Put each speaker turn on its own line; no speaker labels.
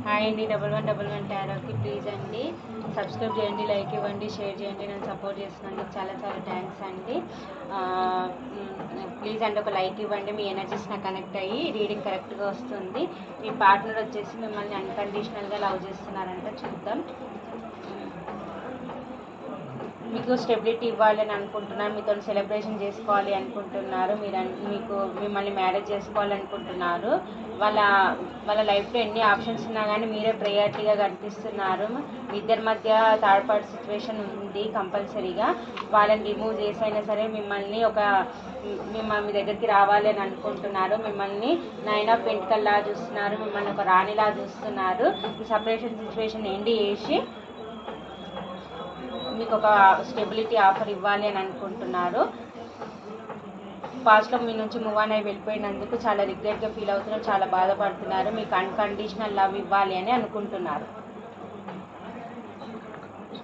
Hi అండి, 1111 టారోకి please అండి subscribe చేయండి, లైక్ ఇవ్వండి, షేర్ చేయండి. నన్ను సపోర్ట్ చేస్తున్నందుకు చాలా చాలా థ్యాంక్స్ అండి. ప్లీజ్ అండి ఒక లైక్ ఇవ్వండి. మీ ఎనర్జీస్ నాకు కనెక్ట్ అయ్యి రీడింగ్ కరెక్ట్గా వస్తుంది. మీ పార్ట్నర్ వచ్చేసి మిమ్మల్ని అన్కండిషనల్గా లవ్ చేస్తున్నారంట. చూద్దాం. మీకు స్టెబిలిటీ ఇవ్వాలని అనుకుంటున్నారు, మీతో సెలబ్రేషన్ చేసుకోవాలి అనుకుంటున్నారు, మిమ్మల్ని మ్యారేజ్ చేసుకోవాలనుకుంటున్నారు. వాళ్ళ లైఫ్లో ఎన్ని ఆప్షన్స్ ఉన్నా కానీ మీరే ప్రయారిటీగా కనిపిస్తున్నారు. మీ ఇద్దరి మధ్య థర్డ్ పార్టీ సిచ్యువేషన్ ఉంది కంపల్సరీగా. వాళ్ళని రిమూవ్ చేసైనా సరే మిమ్మల్ని మీ దగ్గరికి రావాలి అని అనుకుంటున్నారు. మిమ్మల్ని 9 ఆఫ్ పెంటికల్ లా చూస్తున్నారు, మిమ్మల్ని ఒక రాణిలా చూస్తున్నారు. ఈ సపరేషన్ సిచ్యువేషన్ ఎండ్ చేసి మీకు ఒక స్టెబిలిటీ ఆఫర్ ఇవ్వాలి అని అనుకుంటున్నారు. పాస్ట్లో మీ నుంచి మూవ్ ఆన్ అయి వెళ్ళిపోయినందుకు చాలా రిగ్రెట్గా ఫీల్ అవుతున్నారు, చాలా బాధపడుతున్నారు. మీకు అన్కండిషనల్ లవ్ ఇవ్వాలి అని అనుకుంటున్నారు.